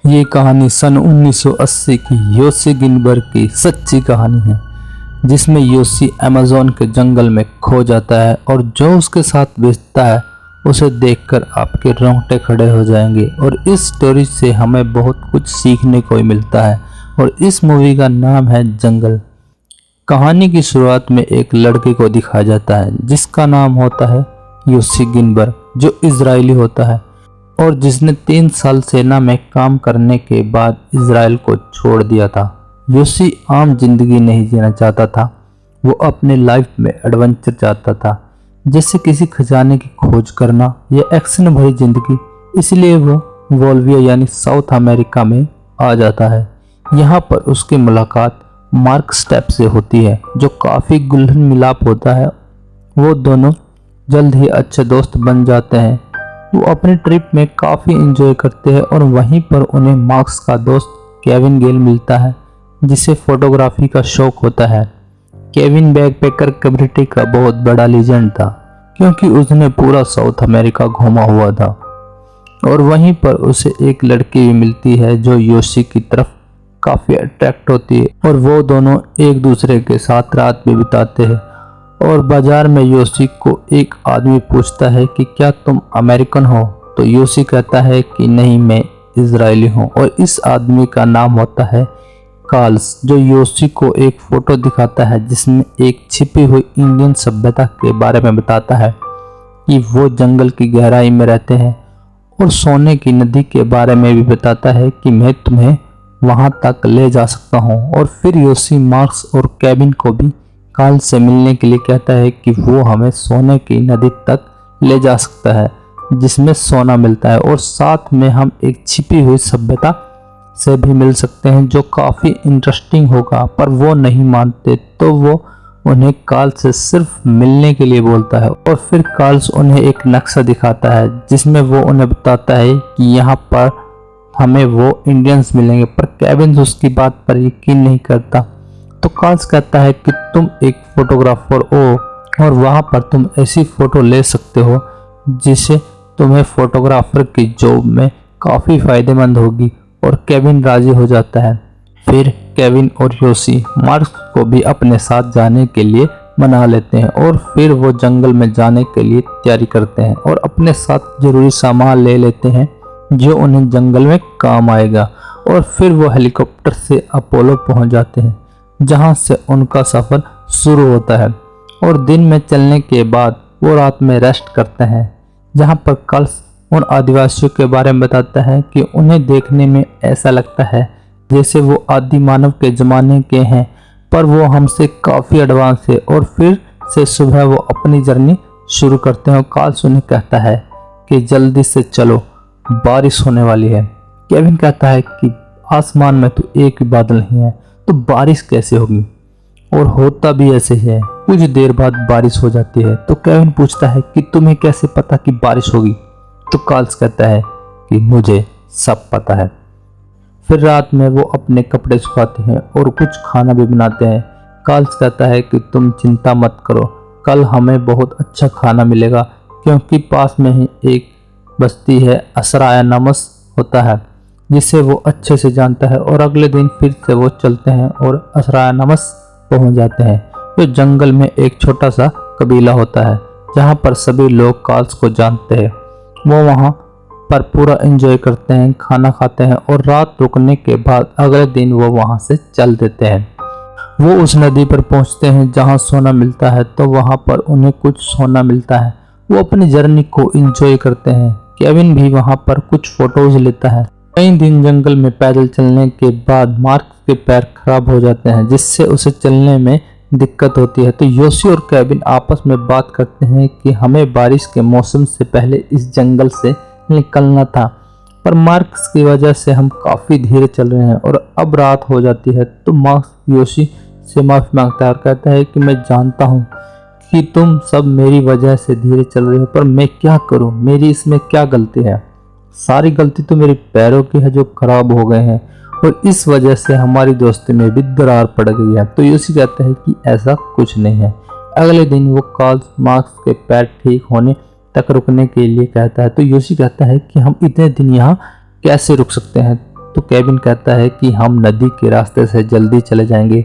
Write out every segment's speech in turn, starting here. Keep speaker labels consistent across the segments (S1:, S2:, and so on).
S1: ये कहानी सन 1980 की योशी गिनबर्ग की सच्ची कहानी है, जिसमें योशी अमेज़न के जंगल में खो जाता है और जो उसके साथ बीतता है उसे देखकर आपके रोंगटे खड़े हो जाएंगे। और इस स्टोरी से हमें बहुत कुछ सीखने को ही मिलता है और इस मूवी का नाम है जंगल। कहानी की शुरुआत में एक लड़के को दिखाया जाता है जिसका नाम होता है योशी गिनबर्ग, जो इजरायली होता है और जिसने 3 साल सेना में काम करने के बाद इजराइल को छोड़ दिया था। योशी आम जिंदगी नहीं जीना चाहता था, वो अपने लाइफ में एडवेंचर चाहता था, जैसे किसी खजाने की खोज करना या एक्शन भरी जिंदगी। इसलिए वो वोल्विया यानी साउथ अमेरिका में आ जाता है। यहाँ पर उसकी मुलाकात मार्क स्टेप से होती है, जो काफ़ी गुल्हन मिलाप होता है। वो दोनों जल्द ही अच्छे दोस्त बन जाते हैं। वो अपनी ट्रिप में काफ़ी इंजॉय करते हैं और वहीं पर उन्हें मार्क्स का दोस्त केविन गेल मिलता है, जिसे फोटोग्राफी का शौक होता है। केविन बैकपैकर कम्युनिटी का बहुत बड़ा लीजेंड था, क्योंकि उसने पूरा साउथ अमेरिका घूमा हुआ था। और वहीं पर उसे एक लड़की भी मिलती है जो योशी की तरफ काफ़ी अट्रैक्ट होती है और वो दोनों एक दूसरे के साथ रात भी बिताते हैं। और बाजार में योशी को एक आदमी पूछता है कि क्या तुम अमेरिकन हो, तो योशी कहता है कि नहीं, मैं इजरायली हूँ। और इस आदमी का नाम होता है कार्ल्स, जो योशी को एक फोटो दिखाता है जिसमें एक छिपी हुई इंडियन सभ्यता के बारे में बताता है कि वो जंगल की गहराई में रहते हैं, और सोने की नदी के बारे में भी बताता है कि मैं तुम्हें वहां तक ले जा सकता हूं। और फिर योशी मार्क्स और केविन को भी कार्ल से मिलने के लिए कहता है कि वो हमें सोने की नदी तक ले जा सकता है जिसमें सोना मिलता है, और साथ में हम एक छिपी हुई सभ्यता से भी मिल सकते हैं जो काफ़ी इंटरेस्टिंग होगा। पर वो नहीं मानते, तो वो उन्हें कार्ल से सिर्फ मिलने के लिए बोलता है। और फिर कार्ल्स उन्हें एक नक्शा दिखाता है जिसमें वो उन्हें बताता है कि यहाँ पर हमें वो इंडियंस मिलेंगे। पर केविन उसकी बात पर यकीन नहीं करता, तो कार्ल्स कहता है कि तुम एक फोटोग्राफर हो और वहाँ पर तुम ऐसी फ़ोटो ले सकते हो जिसे तुम्हें फोटोग्राफर की जॉब में काफ़ी फ़ायदेमंद होगी। और केविन राज़ी हो जाता है। फिर केविन और योशी मार्क्स को भी अपने साथ जाने के लिए मना लेते हैं और फिर वो जंगल में जाने के लिए तैयारी करते हैं और अपने साथ ज़रूरी सामान ले लेते हैं जो उन्हें जंगल में काम आएगा। और फिर वो हेलीकॉप्टर से अपोलो पहुंच जाते हैं, जहां से उनका सफ़र शुरू होता है। और दिन में चलने के बाद वो रात में रेस्ट करते हैं, जहां पर कार्ल्स उन आदिवासियों के बारे में बताता है कि उन्हें देखने में ऐसा लगता है जैसे वो आदि मानव के ज़माने के हैं, पर वो हमसे काफ़ी एडवांस है। और फिर से सुबह वो अपनी जर्नी शुरू करते हैं और कार्ल्स उन्हें कहता है कि जल्दी से चलो, बारिश होने वाली है। केविन कहता है कि आसमान में तो एक भी बादल नहीं है, तो बारिश कैसे होगी। और होता भी ऐसे है, कुछ देर बाद बारिश हो जाती है। तो केविन पूछता है कि तुम्हें कैसे पता कि बारिश होगी, तो कार्ल्स कहता है कि मुझे सब पता है। फिर रात में वो अपने कपड़े सुखाते हैं और कुछ खाना भी बनाते हैं। कार्ल्स कहता है कि तुम चिंता मत करो, कल हमें बहुत अच्छा खाना मिलेगा, क्योंकि पास में ही एक बस्ती है असराया नमस होता है जिसे वो अच्छे से जानता है। और अगले दिन फिर से वो चलते हैं और असराया नमस पहुंच जाते हैं, जो जंगल में एक छोटा सा कबीला होता है जहां पर सभी लोग कार्ल्स को जानते हैं। वो वहां पर पूरा एंजॉय करते हैं, खाना खाते हैं और रात रुकने के बाद अगले दिन वो वहां से चल देते हैं। वो उस नदी पर पहुंचते हैं जहां सोना मिलता है, तो वहां पर उन्हें कुछ सोना मिलता है। वो अपनी जर्नी को एंजॉय करते हैं। केविन भी वहां पर कुछ फोटोज लेता है। कई दिन जंगल में पैदल चलने के बाद मार्क के पैर खराब हो जाते हैं, जिससे उसे चलने में दिक्कत होती है। तो योशी और केविन आपस में बात करते हैं कि हमें बारिश के मौसम से पहले इस जंगल से निकलना था, पर मार्क्स की वजह से हम काफ़ी धीरे चल रहे हैं और अब रात हो जाती है। तो मार्क्स योशी से माफ़ी मांगता है और कहता है कि मैं जानता हूँ कि तुम सब मेरी वजह से धीरे चल रहे हो, पर मैं क्या करूँ, मेरी इसमें क्या गलती है। सारी गलती तो मेरे पैरों की है जो खराब हो गए हैं, और इस वजह से हमारी दोस्ती में भी दरार पड़ गई है। तो योशी कहता है कि ऐसा कुछ नहीं है। अगले दिन वो कार्ल्स मार्क्स के पैर ठीक होने तक रुकने के लिए कहता है। तो योशी कहता है कि हम इतने दिन यहाँ कैसे रुक सकते हैं, तो केविन कहता है कि हम नदी के रास्ते से जल्दी चले जाएंगे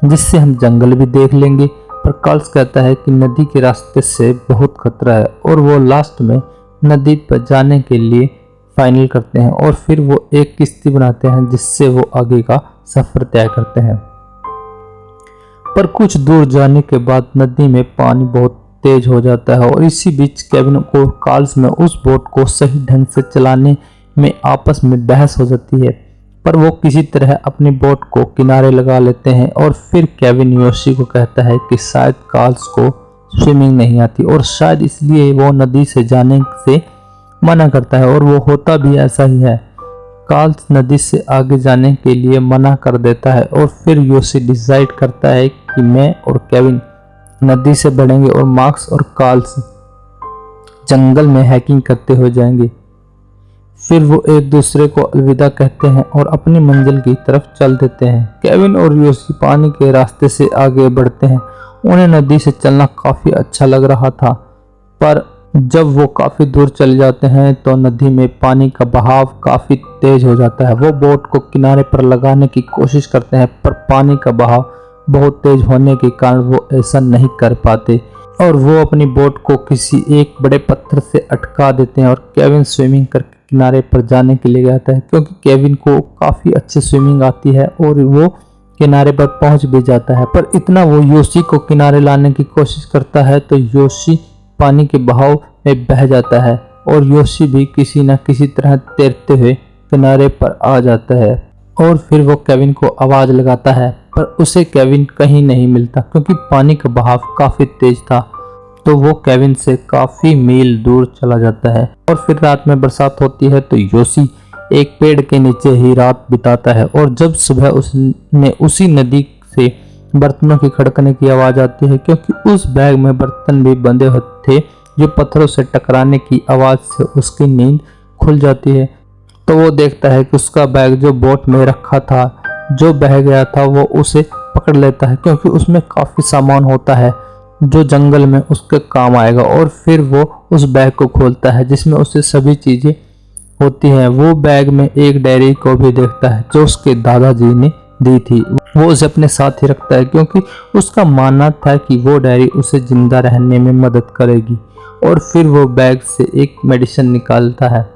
S1: जिससे हम जंगल भी देख लेंगे, पर कार्ल्स कहता है कि नदी के रास्ते से बहुत खतरा है और वो लास्ट में नदी पर जाने के लिए फाइनल करते हैं और फिर वो एक किश्ती बनाते हैं जिससे वो आगे का सफर तय करते हैं। पर कुछ दूर जाने के बाद नदी में पानी बहुत तेज हो जाता है और इसी बीच केविन को कार्ल्स में उस बोट को सही ढंग से चलाने में आपस में बहस हो जाती है, पर वो किसी तरह अपनी बोट को किनारे लगा लेते हैं और फिर केविन योशी को कहता है कि शायद कार्ल्स को स्विमिंग नहीं आती और शायद इसलिए वो नदी से जाने से मना करता है और वो होता भी ऐसा ही है। कार्ल्स नदी से आगे जाने के लिए मना कर देता है और फिर योशी डिसाइड करता है कि मैं और केविन नदी से बढ़ेंगे और मार्क्स और कार्ल्स जंगल में हैकिंग करते हुए जाएंगे। फिर वो एक दूसरे को अलविदा कहते हैं और अपनी मंजिल की तरफ चल देते हैं। केविन और योशी पानी के रास्ते से आगे बढ़ते हैं। उन्हें नदी से चलना काफी अच्छा लग रहा था, पर जब वो काफी दूर चले जाते हैं तो नदी में पानी का बहाव काफी तेज हो जाता है। वो बोट को किनारे पर लगाने की कोशिश करते हैं, पर पानी का बहाव बहुत तेज होने के कारण वो ऐसा नहीं कर पाते और वो अपनी बोट को किसी एक बड़े पत्थर से अटका देते हैं और केविन स्विमिंग करके किनारे पर जाने के लिए जाता है क्योंकि केविन को काफी अच्छी स्विमिंग आती है और वो किनारे पर पहुंच भी जाता है। पर इतना वो योशी को किनारे लाने की कोशिश करता है तो योशी पानी के बहाव में बह जाता है और योशी भी किसी न किसी तरह तैरते हुए किनारे पर आ जाता है और फिर वो केविन को आवाज लगाता है, पर उसे केविन कहीं नहीं मिलता क्योंकि पानी का बहाव काफी तेज था। तो वो केविन से काफी मील दूर चला जाता है और फिर रात में बरसात होती है तो योशी एक पेड़ के नीचे ही रात बिताता है और जब सुबह उसने उसी नदी से बर्तनों की खड़कने की आवाज आती है क्योंकि उस बैग में बर्तन भी बंधे हुए थे जो पत्थरों से टकराने की आवाज से उसकी नींद खुल जाती है। तो वो देखता है कि उसका बैग जो बोट में रखा था जो बह गया था वो उसे पकड़ लेता है क्योंकि उसमें काफी सामान होता है जो जंगल में उसके काम आएगा और फिर वो उस बैग को खोलता है जिसमें उससे सभी चीजें होती हैं। वो बैग में एक डायरी को भी देखता है जो उसके दादाजी ने दी थी। वो उसे अपने साथ ही रखता है क्योंकि उसका मानना था कि वो डायरी उसे जिंदा रहने में मदद करेगी और फिर वो बैग से एक मेडिसिन निकालता है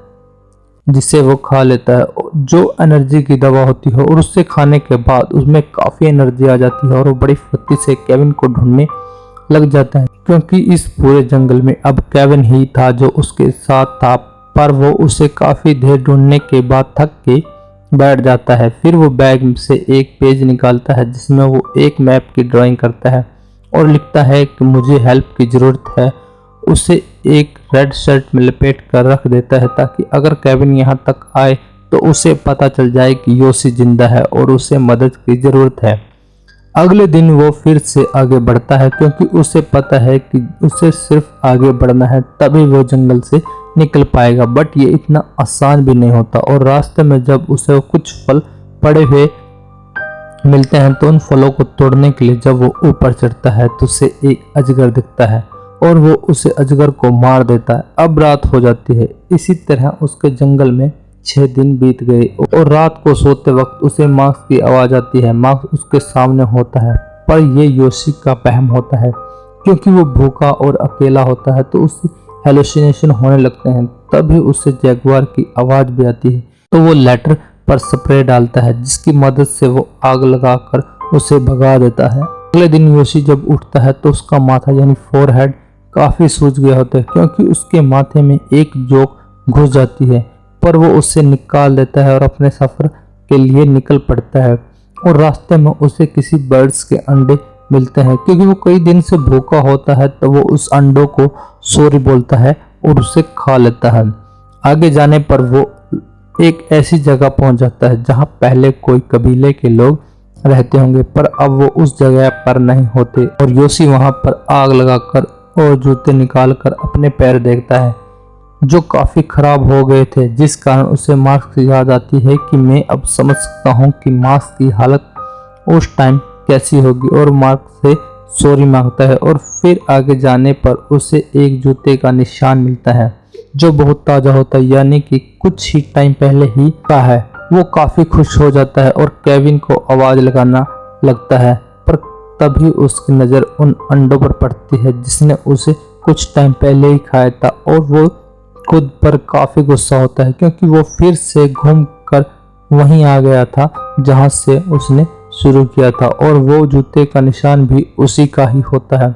S1: जिसे वो खा लेता है जो एनर्जी की दवा होती है और उससे खाने के बाद उसमें काफी एनर्जी आ जाती है और वो बड़ी फुर्ती से केविन को ढूंढने लग जाता है क्योंकि इस पूरे जंगल में अब केविन ही था जो उसके साथ था। पर वो उसे काफी देर ढूंढने के बाद थक के बैठ जाता है। फिर वो बैग से एक पेज निकालता है जिसमें वो एक मैप की ड्राइंग करता है और लिखता है कि मुझे हेल्प की जरूरत है। उसे एक रेड शर्ट में लपेट कर रख देता है ताकि अगर केविन यहाँ तक आए तो उसे पता चल जाए कि योशी जिंदा है और उसे मदद की जरूरत है। अगले दिन वो फिर से आगे बढ़ता है क्योंकि उसे पता है कि उसे सिर्फ आगे बढ़ना है तभी वो जंगल से निकल पाएगा, बट ये इतना आसान भी नहीं होता। और रास्ते में जब उसे कुछ फल पड़े हुए मिलते हैं तो उन फलों को तोड़ने के लिए जब वो ऊपर चढ़ता है तो उसे एक अजगर दिखता है और वो उसे अजगर को मार देता है। अब रात हो जाती है। इसी तरह उसके जंगल में 6 दिन बीत गए और रात को सोते वक्त उसे मार्क्स की आवाज आती है। मार्क्स उसके सामने होता है पर यह योशी का वहम होता है क्योंकि वो भूखा और अकेला होता है तो उसे हेलुसिनेशन होने लगते हैं। तभी उसे जैगुआर की आवाज भी आती है तो वो लेटर पर स्प्रे डालता है जिसकी मदद से वो आग लगाकर उसे भगा देता है। अगले दिन योशी जब उठता है तो उसका माथा यानी फोरहेड काफी सूज गया होता है क्योंकि उसके माथे में एक जोक घुस जाती है, पर वो उससे निकाल देता है और अपने सफर के लिए निकल पड़ता है। और रास्ते में उसे किसी बर्ड्स के अंडे मिलते हैं क्योंकि वो कई दिन से भूखा होता है तो वो उस अंडों को सॉरी बोलता है और उसे खा लेता है। आगे जाने पर वो एक ऐसी जगह पहुंच जाता है जहां पहले कोई कबीले के लोग रहते होंगे, पर अब वो उस जगह पर नहीं होते और योशी वहां पर आग लगाकर और जूते निकालकर अपने पैर देखता है जो काफी खराब हो गए थे, जिस कारण उसे मार्क्स की याद आती है कि मैं अब समझ सकता हूँ कि मार्क्स की हालत उस टाइम कैसी होगी और मार्क्स से सॉरी मांगता है। और फिर आगे जाने पर उसे एक जूते का निशान मिलता है जो बहुत ताजा होता है यानी कि कुछ ही टाइम पहले ही का है, वो काफ़ी खुश हो जाता है और केविन को आवाज़ लगाना लगता है, पर तभी उसकी नज़र उन अंडों पर पड़ती है जिसने उसे कुछ टाइम पहले ही खाया था और वो खुद पर काफ़ी गुस्सा होता है क्योंकि वो फिर से घूम कर वहीं आ गया था जहाँ से उसने शुरू किया था और वो जूते का निशान भी उसी का ही होता है।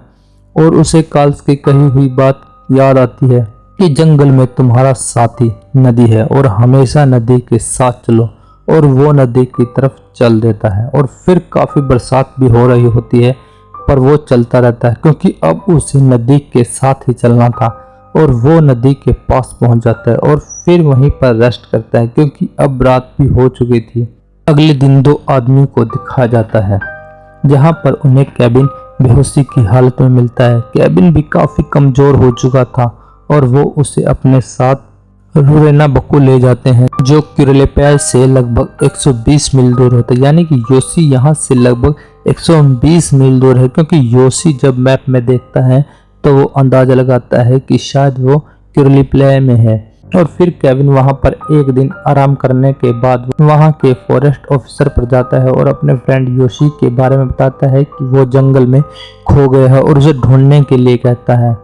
S1: और उसे कार्ल्स की कही हुई बात याद आती है कि जंगल में तुम्हारा साथी नदी है और हमेशा नदी के साथ चलो, और वो नदी की तरफ चल देता है। और फिर काफ़ी बरसात भी हो रही होती है पर वो चलता रहता है क्योंकि अब उसे नदी के साथ ही चलना था। और वो नदी के पास पहुंच जाता है और फिर वहीं पर रेस्ट करता है क्योंकि अब रात भी हो चुकी थी। अगले दिन 2 आदमियों को दिखाया जाता है जहां पर उन्हें केविन बेहोशी की हालत में मिलता है। केविन भी काफ़ी कमज़ोर हो चुका था और वो उसे अपने साथ रूरेनाबकू ले जाते हैं जो क्यूरेलेपेज से लगभग 120 मील दूर होता है, यानी कि योशी यहाँ से लगभग 120 मील दूर है। क्योंकि योशी जब मैप में देखता है तो वो अंदाजा लगाता है कि शायद वो क्यूरेलेपेज में है। और फिर केविन वहाँ पर एक दिन आराम करने के बाद वहाँ के फॉरेस्ट ऑफिसर पर जाता है और अपने फ्रेंड योशी के बारे में बताता है कि वो जंगल में खो गया है और उसे ढूंढने के लिए कहता है।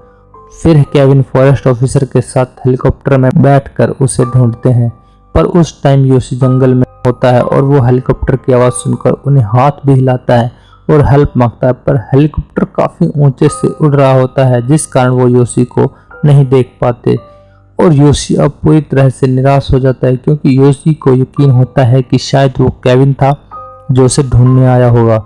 S1: फिर केविन फॉरेस्ट ऑफिसर के साथ हेलीकॉप्टर में बैठकर उसे ढूंढते हैं, पर उस टाइम योशी जंगल में होता है और वो हेलीकॉप्टर की आवाज़ सुनकर उन्हें हाथ भी हिलाता है और हेल्प मांगता है, पर हेलीकॉप्टर काफ़ी ऊंचे से उड़ रहा होता है जिस कारण वो योशी को नहीं देख पाते। और योशी अब पूरी तरह से निराश हो जाता है क्योंकि योशी को यकीन होता है कि शायद वो केविन था जो उसे ढूंढने आया होगा।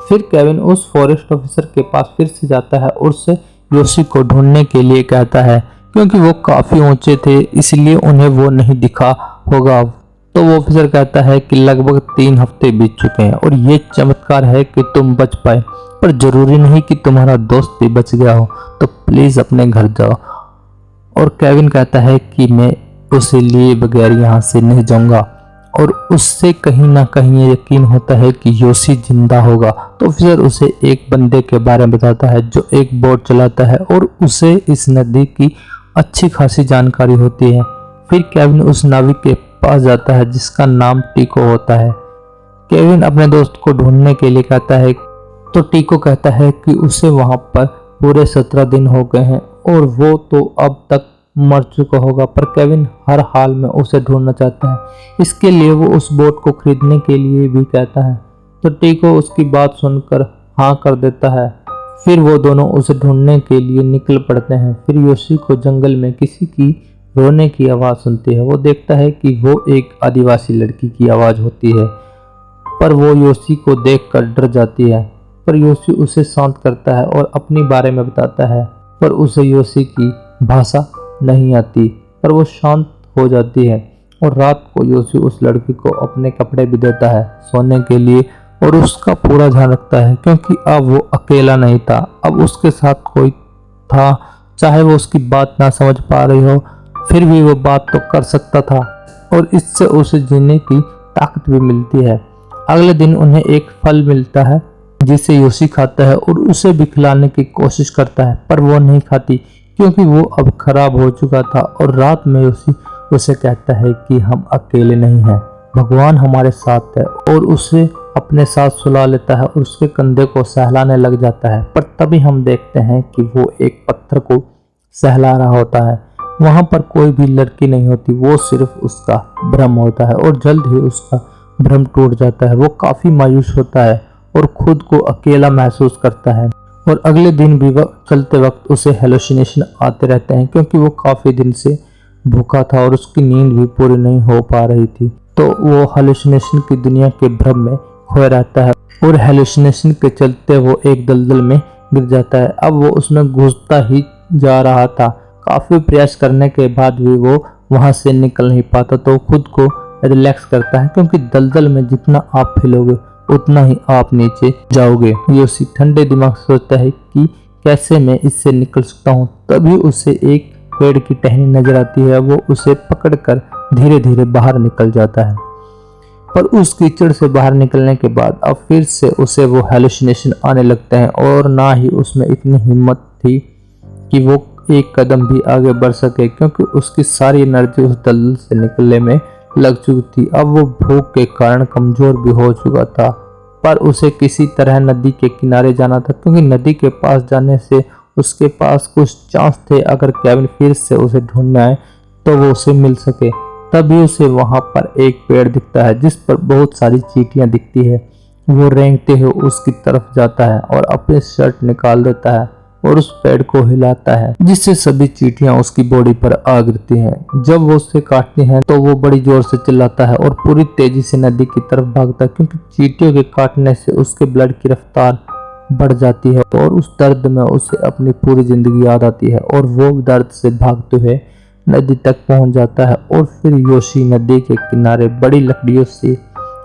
S1: फिर केविन उस फॉरेस्ट ऑफिसर के पास फिर से जाता है और उससे योशी को ढूंढने के लिए कहता है क्योंकि वो काफ़ी ऊंचे थे इसलिए उन्हें वो नहीं दिखा होगा। तो वो ऑफिसर कहता है कि लगभग 3 हफ्ते बीत चुके हैं और ये चमत्कार है कि तुम बच पाए, पर जरूरी नहीं कि तुम्हारा दोस्त भी बच गया हो, तो प्लीज़ अपने घर जाओ। और केविन कहता है कि मैं उसे लिए बगैर यहाँ से नहीं जाऊँगा और उससे कहीं ना कहीं ये यकीन होता है कि योशी जिंदा होगा। तो ऑफिसर उसे एक बंदे के बारे में बताता है जो एक बोट चलाता है और उसे इस नदी की अच्छी खासी जानकारी होती है। फिर केविन उस नाविक के पास जाता है जिसका नाम टीको होता है। केविन अपने दोस्त को ढूंढने के लिए कहता है तो टीको कहता है कि उसे वहाँ पर पूरे 17 दिन हो गए हैं और वो तो अब तक मर चुका होगा, पर केविन हर हाल में उसे ढूंढना चाहता है। इसके लिए वो उस बोट को खरीदने के लिए भी कहता है। तो टीको उसकी बात सुनकर हाँ कर देता है। फिर वो दोनों उसे ढूंढने के लिए निकल पड़ते हैं। फिर योशी को जंगल में किसी की रोने की आवाज़ सुनती है। वो देखता है कि वो एक आदिवासी लड़की की आवाज़ होती है, पर वो योशी को देखकर डर जाती है। पर योशी उसे शांत करता है और अपने बारे में बताता है, पर उसे योशी की भाषा नहीं आती, पर वो शांत हो जाती है। और रात को योशी उस लड़की को अपने कपड़े भी देता है सोने के लिए और उसका पूरा ध्यान रखता है क्योंकि अब वो अकेला नहीं था, अब उसके साथ कोई था। चाहे वो उसकी बात ना समझ पा रही हो फिर भी वो बात तो कर सकता था और इससे उसे जीने की ताकत भी मिलती है। अगले दिन उन्हें एक फल मिलता है जिसे योशी खाता है और उसे भी खिलाने की कोशिश करता है, पर वो नहीं खाती क्योंकि वो अब खराब हो चुका था। और रात में योशी उसे कहता है कि हम अकेले नहीं हैं, भगवान हमारे साथ है, और उसे अपने साथ सुला लेता है और उसके कंधे को सहलाने लग जाता है। पर तभी हम देखते हैं कि वो एक पत्थर को सहला रहा होता है। वहाँ पर कोई भी लड़की नहीं होती, वो सिर्फ उसका भ्रम होता है और जल्द ही उसका भ्रम टूट जाता है। वो काफ़ी मायूस होता है और खुद को अकेला महसूस करता है। और अगले दिन भी चलते वक्त उसे हेलुसिनेशन आते रहते हैं क्योंकि वो काफ़ी दिन से भूखा था और उसकी नींद भी पूरी नहीं हो पा रही थी। तो वो हेलुसिनेशन की दुनिया के भ्रम में खोया रहता है और हेलुसिनेशन के चलते वो एक दलदल में गिर जाता है। अब वो उसमें घुसता ही जा रहा था। काफ़ी प्रयास करने के बाद भी वो वहाँ से निकल नहीं पाता, तो खुद को रिलैक्स करता है क्योंकि दलदल में जितना आप फैलोगे उतना ही आप नीचे जाओगे। योशी ठंडे दिमाग से सोचता है कि कैसे मैं इससे निकल सकता हूँ। तभी उसे एक पेड़ की टहनी नजर आती है। वो उसे पकड़कर धीरे धीरे बाहर निकल जाता है, पर उस कीचड़ से बाहर निकलने के बाद अब फिर से उसे वो हेलुसिनेशन आने लगते हैं और ना ही उसमें इतनी हिम्मत थी कि वो एक कदम भी आगे बढ़ सके क्योंकि उसकी सारी एनर्जी उस दलदल से निकलने में लग चुकी थी। अब वो भूख के कारण कमजोर भी हो चुका था, पर उसे किसी तरह नदी के किनारे जाना था, क्योंकि नदी के पास जाने से उसके पास कुछ चांस थे। अगर केविन फिर से उसे ढूंढने आए तो वो उसे मिल सके। तभी उसे वहां पर एक पेड़ दिखता है जिस पर बहुत सारी चींटियां दिखती है। वो रेंगते हुए उसकी तरफ जाता है और अपनी शर्ट निकाल देता है और उस पेड़ को हिलाता है, जिससे सभी चींटियां उसकी बॉडी पर आ गिरती हैं। जब वो उसे काटती हैं तो वो बड़ी जोर से चिल्लाता है और पूरी तेजी से नदी की तरफ भागता है, क्योंकि चींटियों के काटने से उसके ब्लड की रफ्तार बढ़ जाती है और उस दर्द में उसे अपनी पूरी जिंदगी याद आती है और वो दर्द से भागते हुए नदी तक पहुंच जाता है। और फिर योशी नदी के किनारे बड़ी लकड़ियों से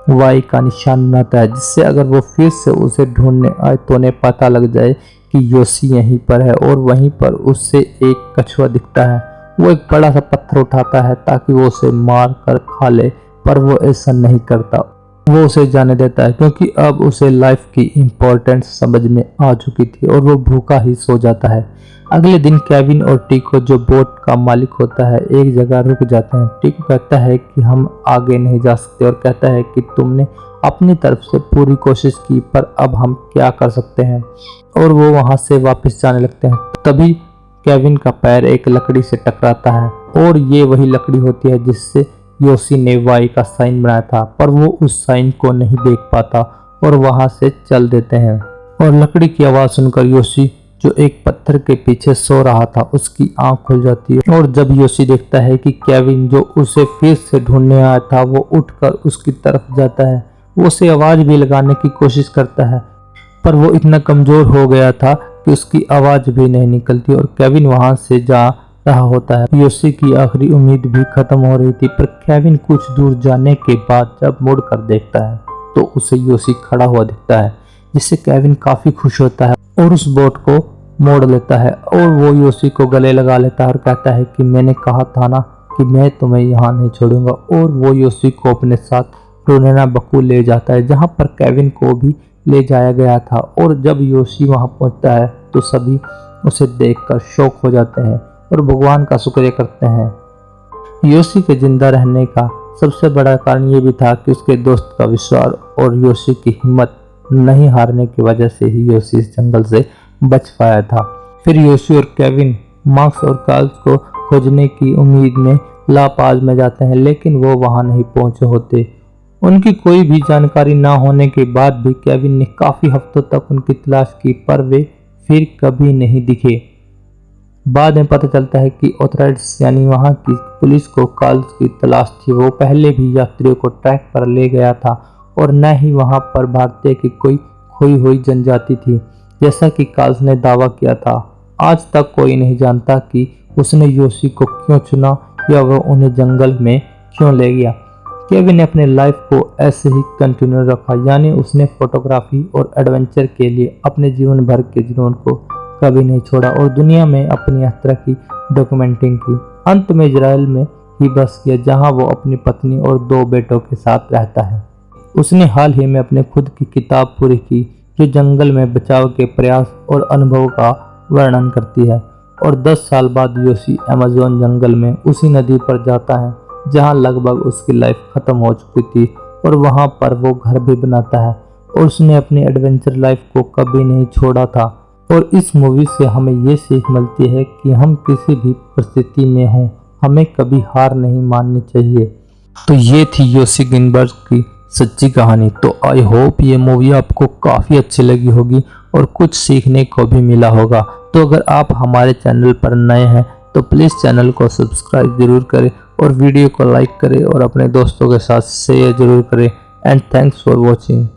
S1: वाई का निशान बनाता है, जिससे अगर वो फिर से उसे ढूंढने आए तो उन्हें पता लग जाए कि योशी यहीं पर है। और वहीं पर उससे एक कछुआ दिखता है। वो एक बड़ा सा पत्थर उठाता है ताकि वो उसे मार कर खा ले, पर वो ऐसा नहीं करता। वो उसे जाने देता है, क्योंकि अब उसे लाइफ की इम्पोर्टेंस समझ में आ चुकी थी और वो भूखा ही सो जाता है। अगले दिन केविन और टिको, जो बोट का मालिक होता है, एक जगह रुक जाते हैं। टिको कहता है कि हम आगे नहीं जा सकते और कहता है कि तुमने अपनी तरफ से पूरी कोशिश की, पर अब हम क्या कर सकते हैं। और वो वहां से वापस जाने लगते हैं। तभी केविन का पैर एक लकड़ी से टकराता है और ये वही लकड़ी होती है जिससे योशी ने वाई का साइन बनाया था, पर वो उस साइन को नहीं देख पाता और वहां से चल देते हैं। और लकड़ी की आवाज सुनकर योशी, जो एक पत्थर के पीछे सो रहा था, उसकी आंख खुल जाती है। और जब योशी देखता है कि केविन, जो उसे फिर से ढूंढने आया था, वो उठकर उसकी तरफ जाता है। वो उसे आवाज भी लगाने की कोशिश करता है, पर वो इतना कमजोर हो गया था कि उसकी आवाज भी नहीं निकलती और केविन वहां से जा रहा होता है। योशी की आखिरी उम्मीद भी खत्म हो रही थी, पर केविन कुछ दूर जाने के बाद जब मुड़कर देखता है तो उसे योशी खड़ा हुआ दिखता है, जिससे केविन काफी खुश होता है और उस बोट को मोड़ लेता है। और वो योशी को गले लगा लेता है और कहता है कि मैंने कहा था ना कि मैं तुम्हें यहाँ नहीं छोड़ूंगा। और वो योशी को अपने साथ रोनेना बकू ले जाता है, जहाँ पर केविन को भी ले जाया गया था। और जब योशी वहां पहुंचता है तो सभी उसे देखकर शॉक हो जाते हैं और भगवान का शुक्रिया करते हैं। योशी के जिंदा रहने का सबसे बड़ा कारण ये भी था कि उसके दोस्त का विश्वास और योशी की हिम्मत नहीं हारने की वजह से ही योशी इस जंगल से बच पाया था। फिर योशी और केविन मार्क्स और कार्ल्स को खोजने की उम्मीद में ला पाज में जाते हैं, लेकिन वो वहां नहीं पहुंचे होते। उनकी कोई भी जानकारी ना होने के बाद भी केविन ने काफी हफ्तों तक उनकी तलाश की, पर वे फिर कभी नहीं दिखे। बाद में पता चलता है कि ऑथराइट्स यानी वहां की पुलिस को कार्ल्स की तलाश थी। वो पहले भी यात्रियों को ट्रैक पर ले गया था और न ही वहां पर भारतीय की कोई खोई हुई जनजाति थी, जैसा कि कार्ल्स ने दावा किया था। आज तक कोई नहीं जानता कि उसने योशी को क्यों चुना या वह उन्हें जंगल में क्यों ले गया। केविन ने अपने लाइफ को ऐसे ही कंटिन्यू रखा, यानी उसने फोटोग्राफी और एडवेंचर के लिए अपने जीवन भर के जुनून को कभी नहीं छोड़ा और दुनिया में अपनी यात्रा की डॉक्यूमेंटिंग की। अंत में इजराइल में ही बस किया, जहां वो अपनी पत्नी और 2 बेटों के साथ रहता है। उसने हाल ही में अपने खुद की किताब पूरी की, जो जंगल में बचाव के प्रयास और अनुभव का वर्णन करती है। और 10 साल बाद योशी अमेज़न जंगल में उसी नदी पर जाता है जहां लगभग उसकी लाइफ खत्म हो चुकी थी, और वहां पर वो घर भी बनाता है। और उसने अपनी एडवेंचर लाइफ को कभी नहीं छोड़ा था। और इस मूवी से हमें ये सीख मिलती है कि हम किसी भी परिस्थिति में हों, हमें कभी हार नहीं माननी चाहिए। तो ये थी योशी गिनबर्ग की सच्ची कहानी। तो आई होप ये मूवी आपको काफ़ी अच्छी लगी होगी और कुछ सीखने को भी मिला होगा। तो अगर आप हमारे चैनल पर नए हैं तो प्लीज़ चैनल को सब्सक्राइब ज़रूर करें और वीडियो को लाइक करें और अपने दोस्तों के साथ शेयर ज़रूर करें। And thanks for watching.